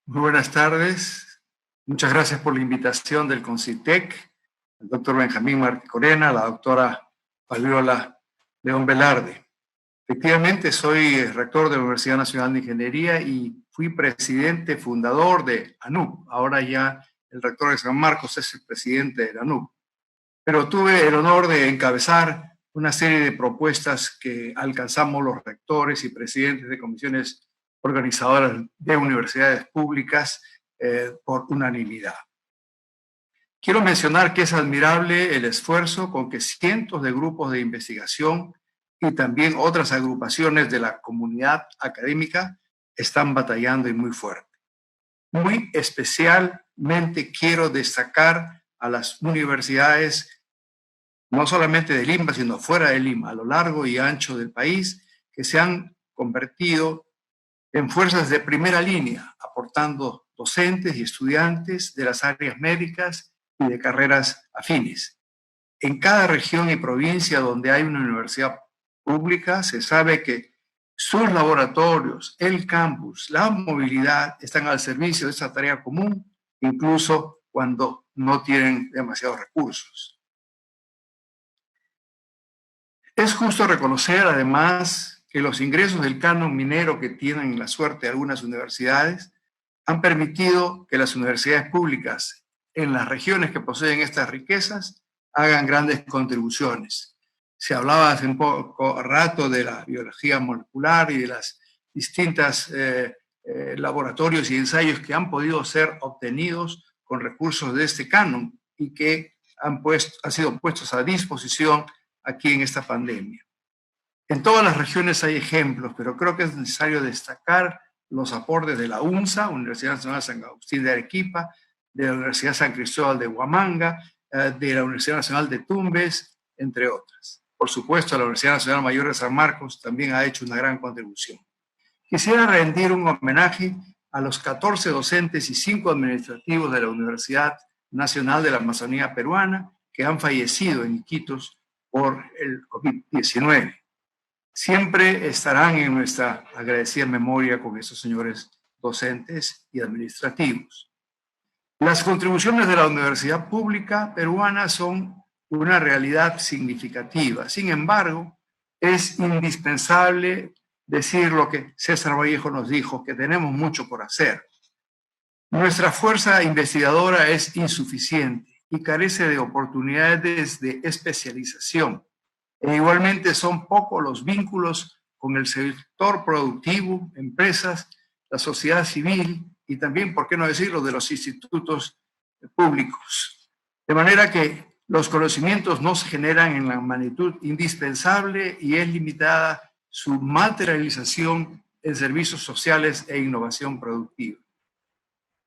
Muy buenas tardes. Muchas gracias por la invitación del CONCITEC, el doctor Benjamín Martí Corena, la doctora Fabiola León Velarde. Efectivamente, soy rector de la Universidad Nacional de Ingeniería y fui presidente fundador de ANUP. Ahora ya el rector de San Marcos es el presidente de la ANUP. Pero tuve el honor de encabezar una serie de propuestas que alcanzamos los rectores y presidentes de comisiones organizadoras de universidades públicas por unanimidad. Quiero mencionar que es admirable el esfuerzo con que cientos de grupos de investigación y también otras agrupaciones de la comunidad académica están batallando y muy fuerte. Muy especialmente quiero destacar a las universidades, no solamente de Lima, sino fuera de Lima, a lo largo y ancho del país, que se han convertido en fuerzas de primera línea, aportando docentes y estudiantes de las áreas médicas y de carreras afines. En cada región y provincia donde hay una universidad pública, se sabe que sus laboratorios, el campus, la movilidad están al servicio de esta tarea común, incluso cuando no tienen demasiados recursos. Es justo reconocer, además, que los ingresos del canon minero que tienen la suerte de algunas universidades han permitido que las universidades públicas en las regiones que poseen estas riquezas hagan grandes contribuciones. Se hablaba hace un poco rato de la biología molecular y de las distintas laboratorios y ensayos que han podido ser obtenidos con recursos de este canon y que han sido puestos a disposición aquí en esta pandemia. En todas las regiones hay ejemplos, pero creo que es necesario destacar los aportes de la UNSA, Universidad Nacional San Agustín de Arequipa, de la Universidad San Cristóbal de Huamanga, de la Universidad Nacional de Tumbes, entre otras. Por supuesto, la Universidad Nacional Mayor de San Marcos también ha hecho una gran contribución. Quisiera rendir un homenaje a los 14 docentes y 5 administrativos de la Universidad Nacional de la Amazonía Peruana que han fallecido en Iquitos por el COVID-19. Siempre estarán en nuestra agradecida memoria con esos señores docentes y administrativos. Las contribuciones de la universidad pública peruana son una realidad significativa. Sin embargo, es indispensable decir lo que César Vallejo nos dijo, que tenemos mucho por hacer. Nuestra fuerza investigadora es insuficiente y carece de oportunidades de especialización. E igualmente son pocos los vínculos con el sector productivo, empresas, la sociedad civil y también, por qué no decirlo, de los institutos públicos. De manera que los conocimientos no se generan en la magnitud indispensable y es limitada su materialización en servicios sociales e innovación productiva.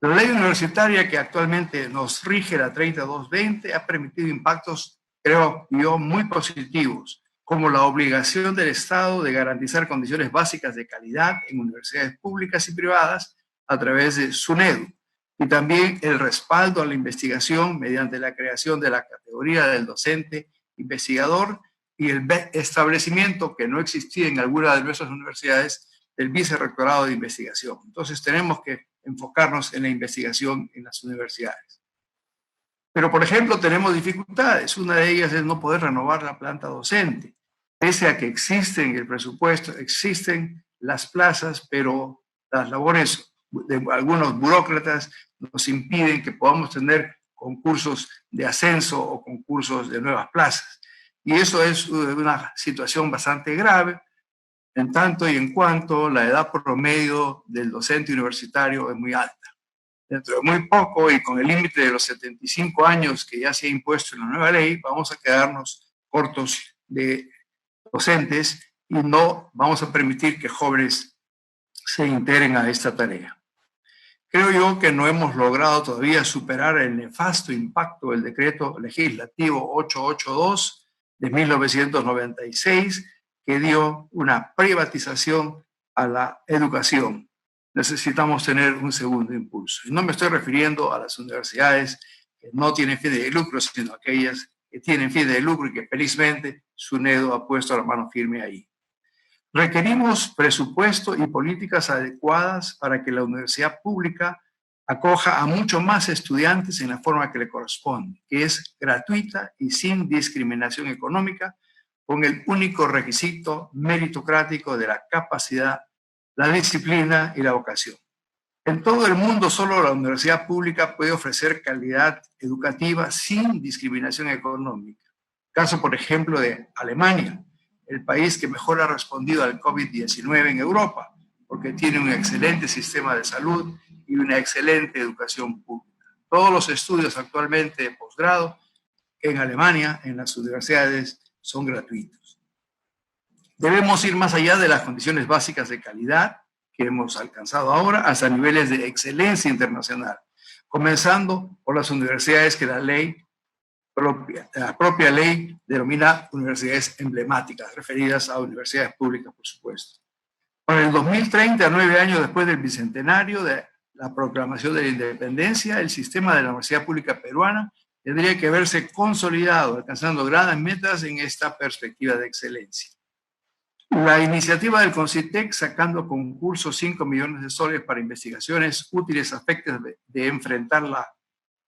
La ley universitaria que actualmente nos rige, la 3220, ha permitido impactos, creo yo, muy positivos, como la obligación del Estado de garantizar condiciones básicas de calidad en universidades públicas y privadas a través de SUNEDU, y también el respaldo a la investigación mediante la creación de la categoría del docente investigador y el establecimiento, que no existía en alguna de nuestras universidades, del vicerrectorado de investigación. Entonces tenemos que enfocarnos en la investigación en las universidades. Pero, por ejemplo, tenemos dificultades. Una de ellas es no poder renovar la planta docente. Pese a que existen el presupuesto, existen las plazas, pero las labores de algunos burócratas nos impiden que podamos tener concursos de ascenso o concursos de nuevas plazas. Y eso es una situación bastante grave, en tanto y en cuanto la edad promedio del docente universitario es muy alta. Dentro de muy poco y con el límite de los 75 años que ya se ha impuesto en la nueva ley, vamos a quedarnos cortos de docentes y no vamos a permitir que jóvenes se integren a esta tarea. Creo yo que no hemos logrado todavía superar el nefasto impacto del decreto legislativo 882 de 1996, que dio una privatización a la educación. Necesitamos tener un segundo impulso. Y no me estoy refiriendo a las universidades que no tienen fin de lucro, sino a aquellas que tienen fin de lucro y que felizmente SUNEDU ha puesto la mano firme ahí. Requerimos presupuesto y políticas adecuadas para que la universidad pública acoja a mucho más estudiantes en la forma que le corresponde, que es gratuita y sin discriminación económica, con el único requisito meritocrático de la capacidad, la disciplina y la vocación. En todo el mundo, solo la universidad pública puede ofrecer calidad educativa sin discriminación económica. Caso, por ejemplo, de Alemania, el país que mejor ha respondido al COVID-19 en Europa, porque tiene un excelente sistema de salud y una excelente educación pública. Todos los estudios actualmente de posgrado en Alemania, en las universidades, son gratuitos. Debemos ir más allá de las condiciones básicas de calidad que hemos alcanzado ahora hasta niveles de excelencia internacional, comenzando por las universidades que la propia ley denomina universidades emblemáticas, referidas a universidades públicas, por supuesto. Para el 2030, 9 años después del bicentenario de la proclamación de la independencia, el sistema de la universidad pública peruana tendría que verse consolidado, alcanzando grandes metas en esta perspectiva de excelencia. La iniciativa del CONCITEC, sacando concurso 5 millones de soles para investigaciones útiles a efectos de enfrentar la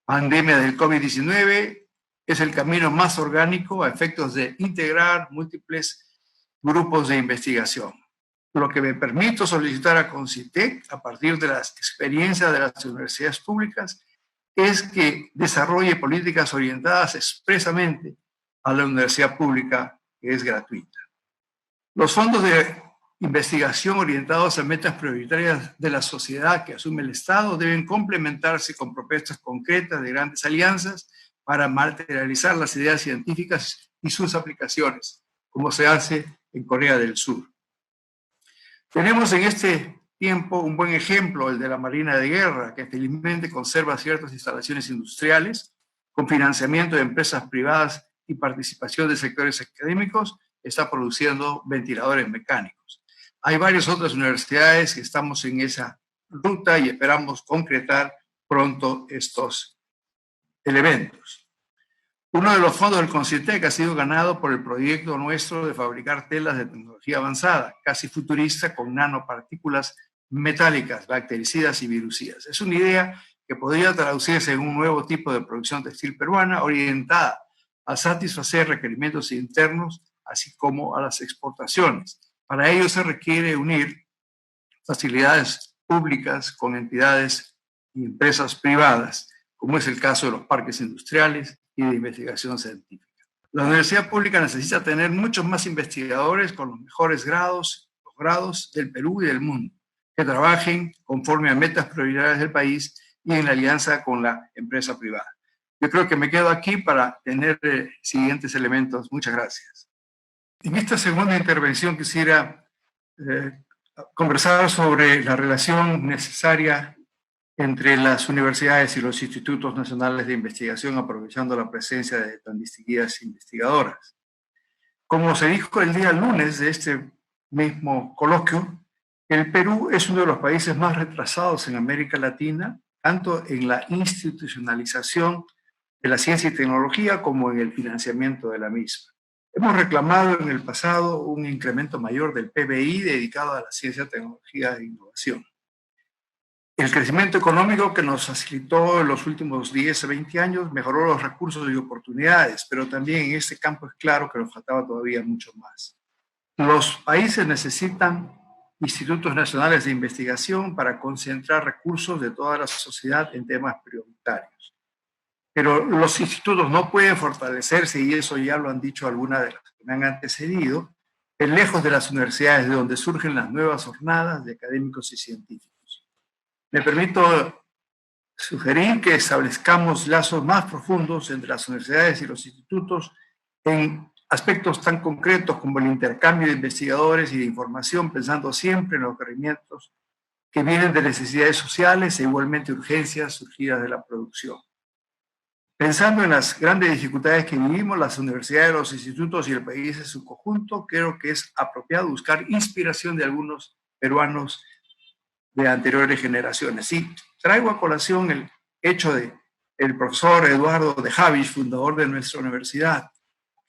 pandemia del COVID-19, es el camino más orgánico a efectos de integrar múltiples grupos de investigación. Lo que me permito solicitar a CONCITEC, a partir de las experiencias de las universidades públicas, es que desarrolle políticas orientadas expresamente a la universidad pública, que es gratuita. Los fondos de investigación orientados a metas prioritarias de la sociedad que asume el Estado deben complementarse con propuestas concretas de grandes alianzas para materializar las ideas científicas y sus aplicaciones, como se hace en Corea del Sur. Tenemos en este tiempo un buen ejemplo, el de la Marina de Guerra, que felizmente conserva ciertas instalaciones industriales con financiamiento de empresas privadas y participación de sectores académicos, está produciendo ventiladores mecánicos. Hay varias otras universidades que estamos en esa ruta y esperamos concretar pronto estos elementos. Uno de los fondos del CONCITEC ha sido ganado por el proyecto nuestro de fabricar telas de tecnología avanzada, casi futurista, con nanopartículas metálicas, bactericidas y virucidas. Es una idea que podría traducirse en un nuevo tipo de producción textil peruana orientada a satisfacer requerimientos internos, así como a las exportaciones. Para ello se requiere unir facilidades públicas con entidades y empresas privadas, como es el caso de los parques industriales y de investigación científica. La universidad pública necesita tener muchos más investigadores con los mejores grados, los grados del Perú y del mundo, que trabajen conforme a metas prioritarias del país y en alianza con la empresa privada. Yo creo que me quedo aquí para tener siguientes elementos. Muchas gracias. En esta segunda intervención quisiera conversar sobre la relación necesaria entre las universidades y los institutos nacionales de investigación, aprovechando la presencia de tan distinguidas investigadoras. Como se dijo el día lunes de este mismo coloquio, el Perú es uno de los países más retrasados en América Latina, tanto en la institucionalización de la ciencia y tecnología como en el financiamiento de la misma. Hemos reclamado en el pasado un incremento mayor del PBI dedicado a la ciencia, tecnología e innovación. El crecimiento económico que nos facilitó en los últimos 10 a 20 años mejoró los recursos y oportunidades, pero también en este campo es claro que nos faltaba todavía mucho más. Los países necesitan institutos nacionales de investigación para concentrar recursos de toda la sociedad en temas prioritarios. Pero los institutos no pueden fortalecerse, y eso ya lo han dicho algunas de las que me han antecedido, lejos de las universidades de donde surgen las nuevas jornadas de académicos y científicos. Me permito sugerir que establezcamos lazos más profundos entre las universidades y los institutos en aspectos tan concretos como el intercambio de investigadores y de información, pensando siempre en los requerimientos que vienen de necesidades sociales e igualmente urgencias surgidas de la producción. Pensando en las grandes dificultades que vivimos, las universidades, los institutos y el país en su conjunto, creo que es apropiado buscar inspiración de algunos peruanos de anteriores generaciones. Sí, traigo a colación el hecho de el profesor Eduardo de Havish, fundador de nuestra universidad,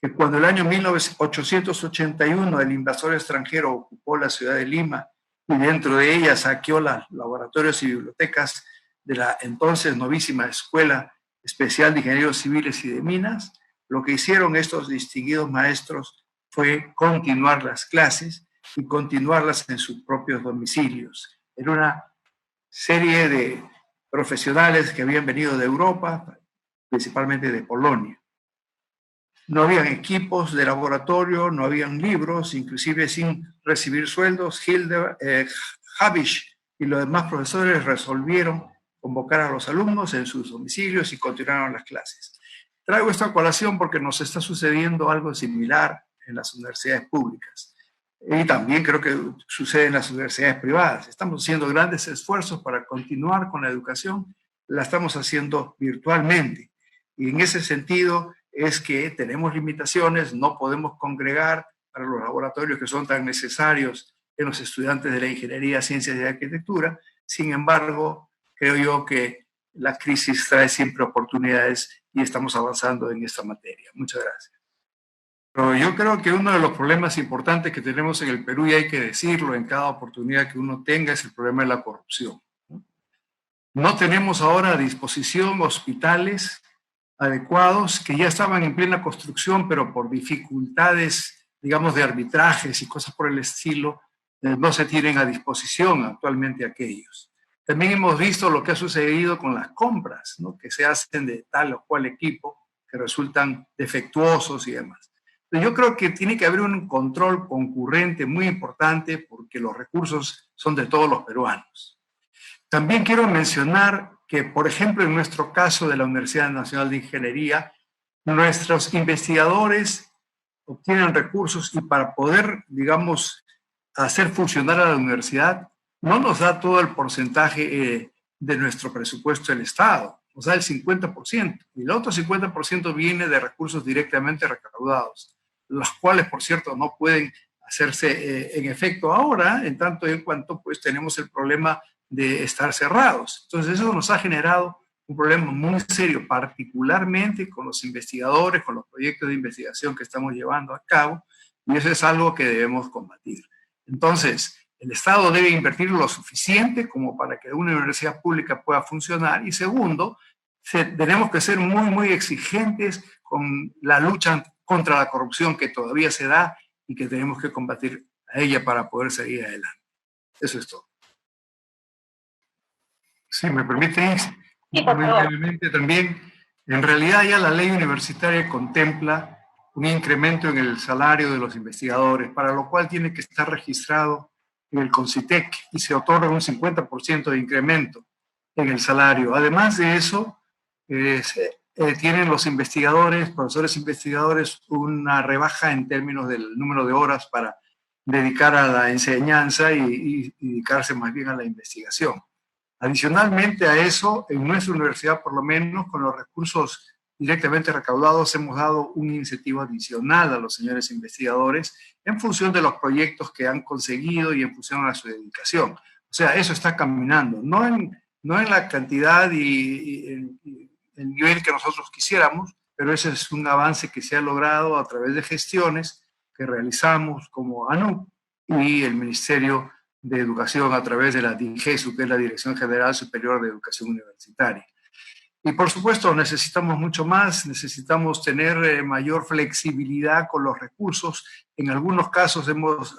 que cuando el año 1881 el invasor extranjero ocupó la ciudad de Lima y dentro de ella saqueó los laboratorios y bibliotecas de la entonces novísima Escuela Especial de Ingenieros Civiles y de Minas, lo que hicieron estos distinguidos maestros fue continuar las clases y continuarlas en sus propios domicilios. Era una serie de profesionales que habían venido de Europa, principalmente de Polonia. No habían equipos de laboratorio, no habían libros, inclusive sin recibir sueldos. Habish y los demás profesores resolvieron convocar a los alumnos en sus domicilios y continuaron las clases. Traigo esta colación porque nos está sucediendo algo similar en las universidades públicas. Y también creo que sucede en las universidades privadas. Estamos haciendo grandes esfuerzos para continuar con la educación, la estamos haciendo virtualmente. Y en ese sentido es que tenemos limitaciones, no podemos congregar para los laboratorios que son tan necesarios en los estudiantes de la ingeniería, ciencias y arquitectura. Sin embargo, creo yo que la crisis trae siempre oportunidades y estamos avanzando en esta materia. Muchas gracias. Pero yo creo que uno de los problemas importantes que tenemos en el Perú, y hay que decirlo en cada oportunidad que uno tenga, es el problema de la corrupción. No tenemos ahora a disposición hospitales adecuados que ya estaban en plena construcción, pero por dificultades, digamos, de arbitrajes y cosas por el estilo, no se tienen a disposición actualmente aquellos. También hemos visto lo que ha sucedido con las compras, ¿no?, que se hacen de tal o cual equipo que resultan defectuosos y demás. Yo creo que tiene que haber un control concurrente muy importante porque los recursos son de todos los peruanos. También quiero mencionar que, por ejemplo, en nuestro caso de la Universidad Nacional de Ingeniería, nuestros investigadores obtienen recursos y para poder, digamos, hacer funcionar a la universidad, no nos da todo el porcentaje de nuestro presupuesto del Estado, nos da el 50%, y el otro 50% viene de recursos directamente recaudados, los cuales, por cierto, no pueden hacerse en efecto ahora, en tanto y en cuanto pues tenemos el problema de estar cerrados. Entonces eso nos ha generado un problema muy serio, particularmente con los investigadores, con los proyectos de investigación que estamos llevando a cabo, y eso es algo que debemos combatir. Entonces, el Estado debe invertir lo suficiente como para que una universidad pública pueda funcionar, y segundo, tenemos que ser muy, muy exigentes con la lucha contra la corrupción que todavía se da y que tenemos que combatir a ella para poder seguir adelante. Eso es todo. Si me permiten, muy brevemente también, en realidad ya la ley universitaria contempla un incremento en el salario de los investigadores, para lo cual tiene que estar registrado en el CONCITEC y se otorga un 50% de incremento en el salario. Además de eso, tienen los investigadores, profesores investigadores, una rebaja en términos del número de horas para dedicar a la enseñanza y dedicarse más bien a la investigación. Adicionalmente a eso, en nuestra universidad, por lo menos, con los recursos directamente recaudados, hemos dado un incentivo adicional a los señores investigadores en función de los proyectos que han conseguido y en función a su dedicación. O sea, eso está caminando, no en la cantidad y el nivel que nosotros quisiéramos, pero ese es un avance que se ha logrado a través de gestiones que realizamos como ANUC y el Ministerio de Educación a través de la DIGESU, que es la Dirección General Superior de Educación Universitaria. Y por supuesto necesitamos mucho más, necesitamos tener mayor flexibilidad con los recursos. En algunos casos hemos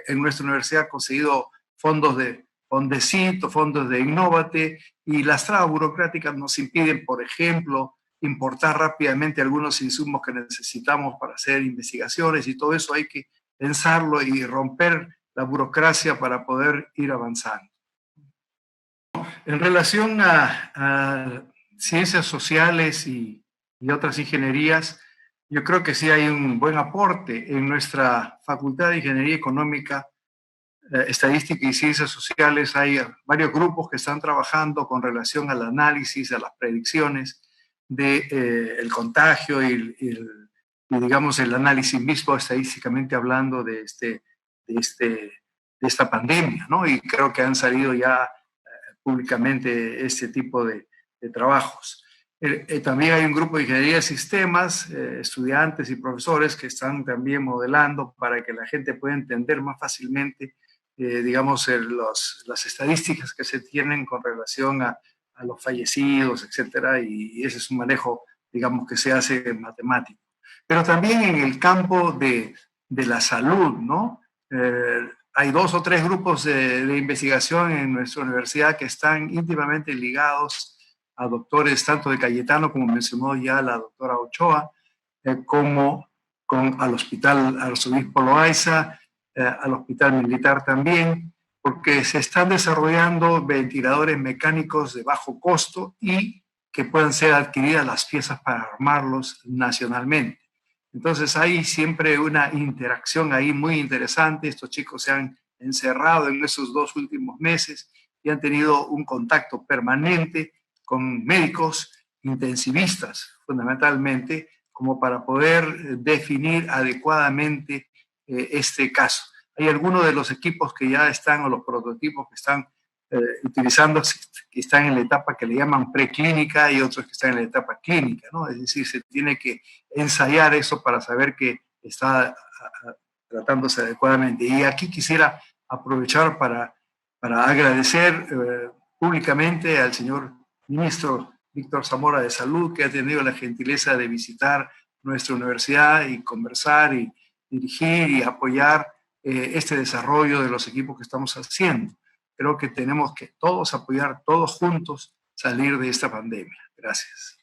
en nuestra universidad conseguido fondos de Fondesit o fondos de Innovate, y las trabas burocráticas nos impiden, por ejemplo, importar rápidamente algunos insumos que necesitamos para hacer investigaciones, y todo eso hay que pensarlo y romper la burocracia para poder ir avanzando. En relación a ciencias sociales y otras ingenierías, yo creo que sí hay un buen aporte. En nuestra Facultad de Ingeniería Económica, Estadística y Ciencias Sociales hay varios grupos que están trabajando con relación al análisis, a las predicciones del contagio y digamos el análisis mismo estadísticamente hablando de esta pandemia, ¿no? Y creo que han salido ya públicamente este tipo de trabajos. También hay un grupo de ingeniería de sistemas, estudiantes y profesores que están también modelando para que la gente pueda entender más fácilmente, digamos, las estadísticas que se tienen con relación a a los fallecidos, etcétera, y ese es un manejo, digamos, que se hace matemático. Pero también en el campo de la salud, ¿no? Hay 2 o 3 grupos de investigación en nuestra universidad que están íntimamente ligados a doctores tanto de Cayetano, como mencionó ya la doctora Ochoa, como al hospital Arzobispo Loaiza, al hospital militar también, porque se están desarrollando ventiladores mecánicos de bajo costo y que puedan ser adquiridas las piezas para armarlos nacionalmente. Entonces hay siempre una interacción ahí muy interesante. Estos chicos se han encerrado en esos 2 últimos meses y han tenido un contacto permanente con médicos intensivistas, fundamentalmente, como para poder definir adecuadamente este caso. Hay algunos de los equipos que ya están, o los prototipos que están utilizando, que están en la etapa que le llaman preclínica, y otros que están en la etapa clínica, ¿no? Es decir, se tiene que ensayar eso para saber que está tratándose adecuadamente. Y aquí quisiera aprovechar para agradecer públicamente al señor ministro Víctor Zamora de Salud, que ha tenido la gentileza de visitar nuestra universidad y conversar y dirigir y apoyar este desarrollo de los equipos que estamos haciendo. Creo que tenemos que todos apoyar, todos juntos, salir de esta pandemia. Gracias.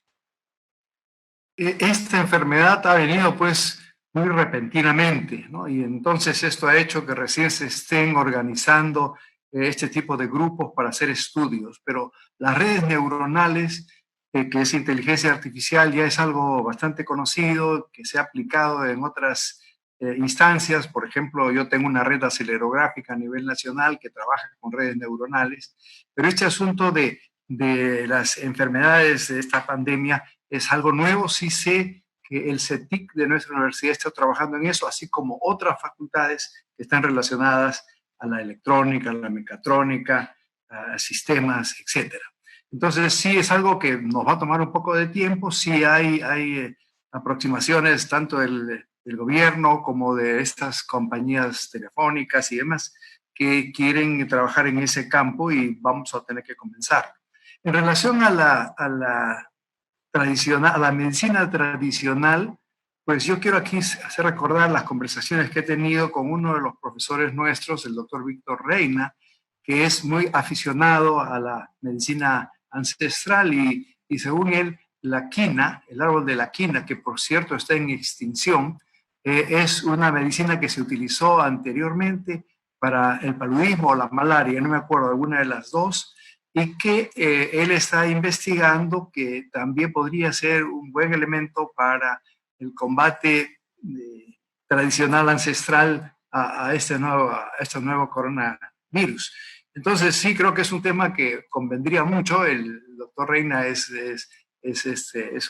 Esta enfermedad ha venido pues muy repentinamente, ¿no? Y entonces esto ha hecho que recién se estén organizando este tipo de grupos para hacer estudios, pero las redes neuronales, que es inteligencia artificial, ya es algo bastante conocido, que se ha aplicado en otras instancias. Por ejemplo, yo tengo una red acelerográfica a nivel nacional que trabaja con redes neuronales, pero este asunto de las enfermedades de esta pandemia es algo nuevo. Sí sé que el CETIC de nuestra universidad está trabajando en eso, así como otras facultades que están relacionadas a la electrónica, a la mecatrónica, a sistemas, etcétera. Entonces, sí es algo que nos va a tomar un poco de tiempo. Sí hay aproximaciones tanto del gobierno como de estas compañías telefónicas y demás que quieren trabajar en ese campo, y vamos a tener que comenzar. En relación a la tradicional, a la medicina tradicional, pues yo quiero aquí hacer recordar las conversaciones que he tenido con uno de los profesores nuestros, el doctor Víctor Reina, que es muy aficionado a la medicina ancestral, y según él, la quina, el árbol de la quina, que por cierto está en extinción, es una medicina que se utilizó anteriormente para el paludismo o la malaria, no me acuerdo, alguna de las dos, y que él está investigando que también podría ser un buen elemento para el combate tradicional ancestral a este nuevo coronavirus. Entonces sí creo que es un tema que convendría mucho. El doctor Reina es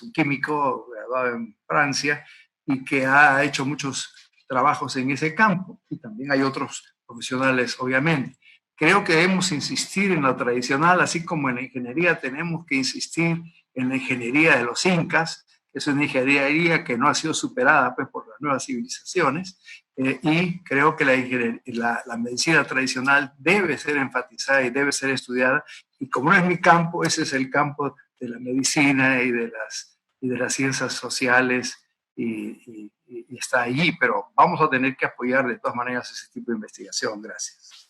un químico graduado en Francia y que ha hecho muchos trabajos en ese campo, y también hay otros profesionales, obviamente. Creo que debemos insistir en lo tradicional, así como en la ingeniería tenemos que insistir en la ingeniería de los incas, que es una ingeniería que no ha sido superada pues, por las nuevas civilizaciones, y creo que la medicina tradicional debe ser enfatizada y debe ser estudiada, y como no es mi campo, ese es el campo de la medicina y de las ciencias sociales, y está allí, pero vamos a tener que apoyar de todas maneras ese tipo de investigación. Gracias.